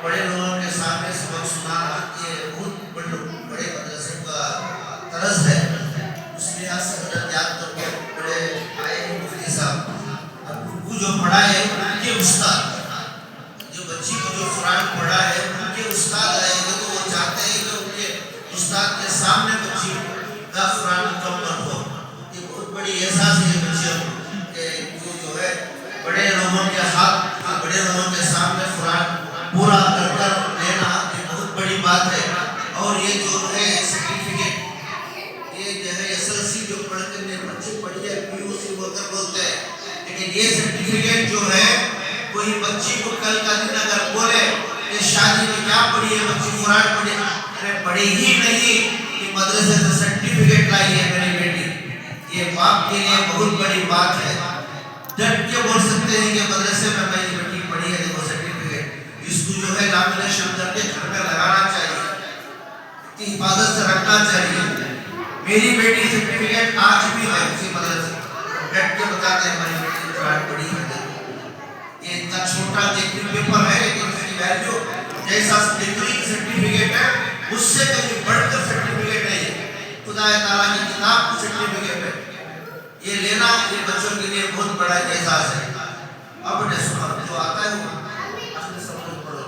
बड़े लोगों के सामने सबक सुनाना ये बहुत बड़े मदरसे का तरज है। उस लिहाज से हजरत याद करके बड़े आए मुफ्ती साहब और उनको जो पढ़ा है उनके उस्ताद, जो बच्ची को जो कुरान पढ़ा है उनके उस्ताद आएंगे तो वो चाहते हैं कि उनके उस्ताद के सामने बच्ची का कुरान मुकम्मल हो। ये बहुत बड़ी एहसास है बच्चियों को जो है बड़े लोगों के हाथ बड़े लोगों के सामने कुरान पूरा कर लेना ये बहुत बड़ी बात है। और ये जो है सर्टिफिकेट, ये जो है एसएलसी जो पढ़ कर बच्चे पढ़ी है पीयूसी होकर बोलते हैं, लेकिन ये सर्टिफिकेट जो है कोई बच्ची को कल का दिन अगर बोले कि शादी में क्या पढ़ी है बच्ची कुरान पढ़ी, अरे पढ़ी ही नहीं कि मदरसे से सर्टिफिकेट लाई है मेरी बेटी, ये बाप के लिए बहुत बड़ी बात है। डट के बोल सकते हैं कि मदरसे में मेरी बेटी पढ़ी है, देखो सर्टिफिकेट। इसको जो है लैमिनेशन करके घर में लगाना चाहिए, इसकी हिफाजत से रखना चाहिए। मेरी बेटी सर्टिफिकेट आज भी है उसी मदरसे, डट के बताते हैं मेरी बेटी कुरान पढ़ी है। ये इतना छोटा डिग्री पेपर है लेकिन इसकी वैल्यू जैसा डिग्री सर्टिफिकेट है उससे कहीं बढ़कर सर्टिफिकेट है। खुदा ताला की किताब की सर्टिफिकेट है, ये लेना ये बच्चों के लिए बहुत बड़ा एहसास है। अब ने सुना जो आता है वो अपने सब लोग पढ़ो।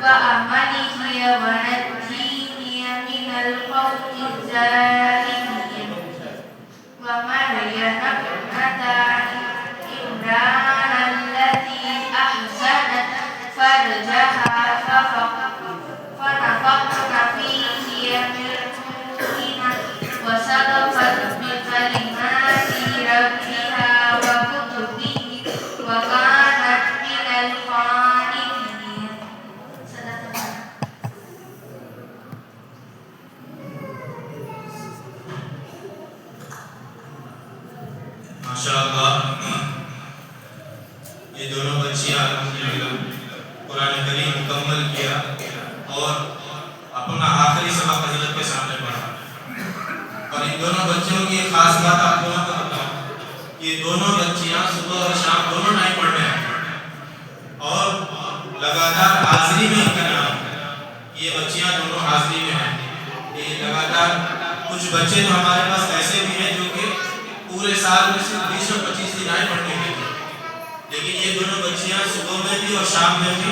وأمله ونجيني من القوم الظالمين ومريم ابنة عمران التي أحسنت فرجها فنفخنا فيه من روحنا وصدقت بكلمات ربها وكتبه وكانت من القانتين. माशाअल्लाह, ये दोनों बच्चियां अल्हम्दुलिल्लाह कुरान करीम मुकम्मल किया और अपना आखिरी सबक हजरत के सामने पढ़ा। और इन दोनों बच्चों की एक खास बात आप लोगों को बताऊं, ये दोनों बच्चियां सुबह और शाम दोनों टाइम पढ़ने आती हैं और लगातार हाजिरी में इनका नाम है। ये बच्चियां दोनों हाजिरी में हैं। ये लगातार कुछ बच्चे तो हमारे पास ऐसे भी हैं जो कि पूरे साल में सिर्फ 20 और 25 दिन आए पढ़ने के लिए, लेकिन ये दोनों बच्चियां सुबह में भी और शाम में भी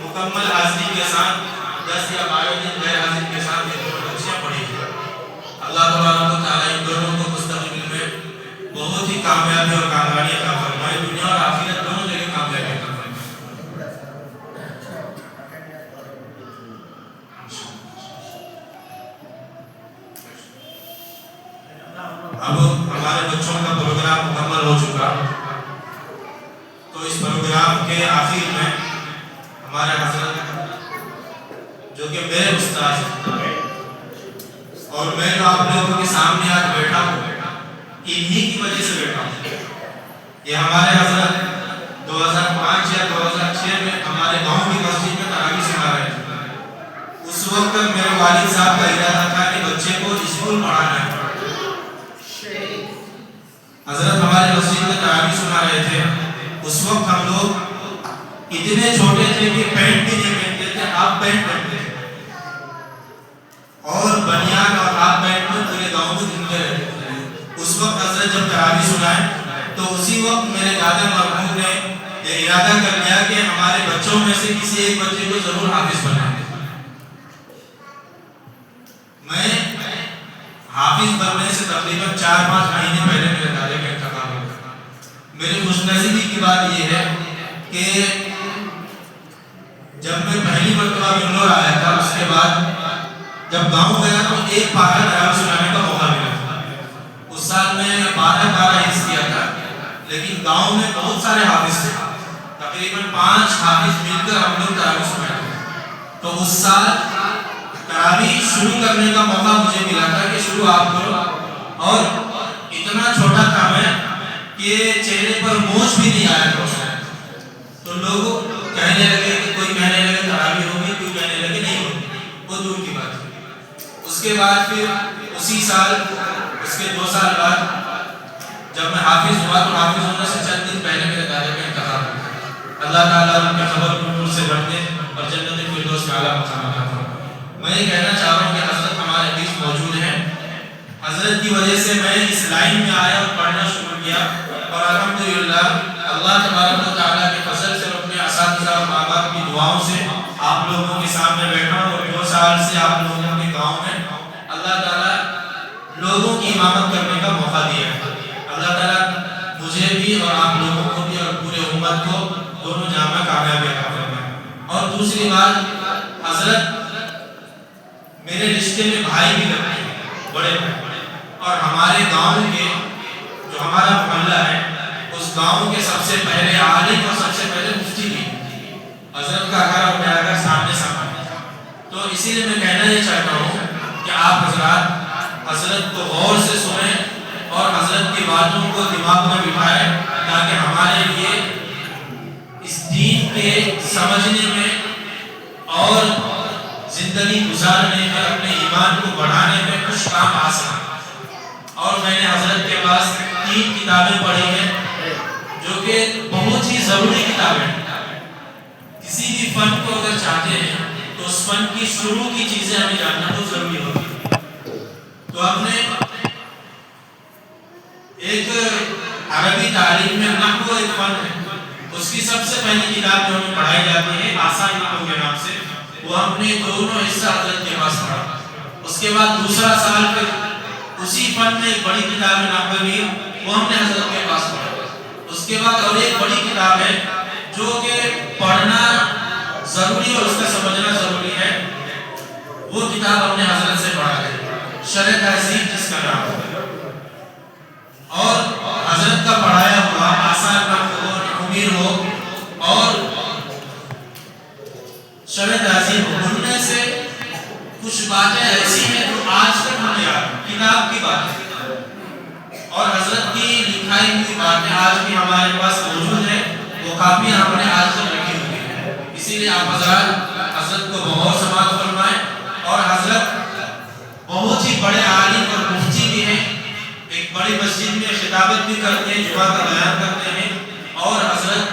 मुकम्मल हाजिरी के साथ 10 या 12 दिन गैर हाजिरी के साथ ये दोनों बच्चियां पढ़ेंगी। अल्लाह तबारक व तआला इन दोनों को मुस्तक़बिल में बहुत ही कामयाबी और कामयाबी अता फरमाए, दुनिया और आखिरत दोनों जगह कामयाबी अता फरमाए। अब हमारे बच्चों का प्रोग्राम मुकम्मल हो चुका, तो इस प्रोग्राम के आखिर में हमारे हजरत जो कि मेरे उस्ताद और मैं जो आप लोगों के सामने आज बैठा हूँ इन्हीं की वजह से बैठा हूँ। ये हमारे हजरत 2005 या 2006 में हमारे गांव की मस्जिद में तरावी सुना रहे थे। उस वक्त मेरे वालिद साहब का इरादा था कि बच्चे को स्कूल पढ़ाना है। हजरत हमारे मस्जिद में तरावी सुना रहे थे। उस वक्त हम लोग इतने छोटे थे कि पैंट भी नहीं पहनते थे, हाफ पैंट पहनते थे और बनियान और हाफ पैंट में पूरे गांव में घूमते रहते थे। उस वक्त हजरत जब तरावी सुनाए तो उसी वक्त मेरे दादा मरहूम ने ये इरादा कर लिया कि हमारे बच्चों में से किसी एक बच्चे को जरूर हाफिज बनाएंगे। मैं हाफिज बनने से तकरीबन 4-5 महीने पहले मेरे दादा का इंतकाल हो गया। मेरी खुशनसीबी की बात यह है कि जब मैं पहली मरतबा बेंगलोर आया था, उसके बाद जब गांव गया तो एक पारा तरावी सुनाने का मौका मिला था। उस साल में 12 पारा हिफ्ज़ किया था, लेकिन गांव में बहुत सारे हाफिज थे, तकरीबन 5 हाफिज मिलकर हम लोग तरावी सुनाए थे। तो उस साल तरावी शुरू करने का मौका मुझे मिला था कि शुरू आप करो, और इतना छोटा था मैं कि चेहरे पर मोछ भी नहीं आया था। तो लोग कहने लगे कि कोई कहने लगे तरावी होगी, कोई कहने लगे नहीं होगी, वो दूर की बात है। उसके बाद फिर उसी साल, उसके 2 साल बाद जब मैं हाफिज हुआ तो हाफिज होने से चंद दिन पहले मेरे दादा का इंतकाल हो गया। अल्लाह ताला उनके खबर को नूर से भर दे और जन्नत फिरदौस का आला मकाम अता फरमाए। मैं ये कहना चाह रहा हूँ कि हजरत हमारे बीच मौजूद हैं। हजरत की वजह से मैं इस लाइन में आया और पढ़ना शुरू किया, और अल्हम्दुलिल्लाह अल्लाह तबारक व तआला के फजल से अपने असातिज़ा और माँ बाप की दुआओं से आप लोगों के सामने बैठा हूँ। और 2 साल से आप लोगों के गाँव में अल्लाह ताला लोगों की इमामत करने का मौका दिया है। अल्लाह ताला मुझे भी और आप लोगों को भी और पूरे उम्मत को दोनों जहां में कामयाबी अता फरमाए। और दूसरी बात, हजरत मेरे रिश्ते में भाई भी लगते हैं, बड़े भाई, और हमारे गांव के जो हमारा मोहल्ला है उस गांव के सबसे पहले आलिम और सबसे पहले मुफ्ती भी हजरत का घर और मेरा घर सामने सामने। तो इसीलिए मैं कहना ये चाहता हूँ कि आप हजरात हजरत को गौर से सुने और हजरत की बातों को दिमाग में बिठाएं, ताकि हमारे लिए इस दीन के समझने में और जिंदगी गुजारने में, अपने ईमान को बढ़ाने में कुछ काम आ सके। और मैंने हजरत के पास 3 किताबें पढ़ी हैं जो कि बहुत ही ज़रूरी किताबें हैं। किसी भी फन को अगर चाहते हैं तो उस फन की शुरू की चीज़ें हमें जानना बहुत ज़रूरी होती है। तो हमने एक अरबी तारीख में नहव एक फन है, उसकी सबसे पहली किताब जो हमें पढ़ाई जाती है आसान नहव के नाम से, वो हमने दोनों हिस्सा हजरत के पास पढ़ा। उसके बाद दूसरा साल फिर उसी फन में एक बड़ी किताब है नाबवी, वो हमने हजरत के पास पढ़ा। उसके बाद और एक बड़ी किताब है जो कि पढ़ना जरूरी और उसका समझना जरूरी है, वो किताब हमने हजरत से पढ़ा है, शरह तहजीब जिसका नाम है। और हजरत का पढ़ाया हुआ आसान उम्मीद हो और शरह तहजीब हो, उनमें से कुछ बातें ऐसी हैं जो आज तक हमें याद, किताब की बातें और हजरत की लिखाई हुई बातें आज भी हमारे पास मौजूद है, वो काफी हमने आज तक रखी हुई है। इसीलिए आप हजरत को बहुत समाज फरमाएं। और हजरत बहुत ही बड़े आलिम और मुफ्ती भी हैं, एक बड़ी मस्जिद में खिताबत भी करते हैं, जुमा का बयान करते हैं। और हजरत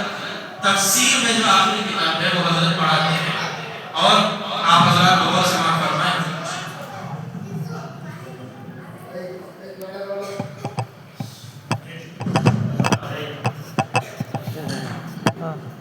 तफसीर में जो आखिरी किताब है वो हजरत पढ़ाते हैं। और आप हजरत बहुत समाज फरमाएं। हाँ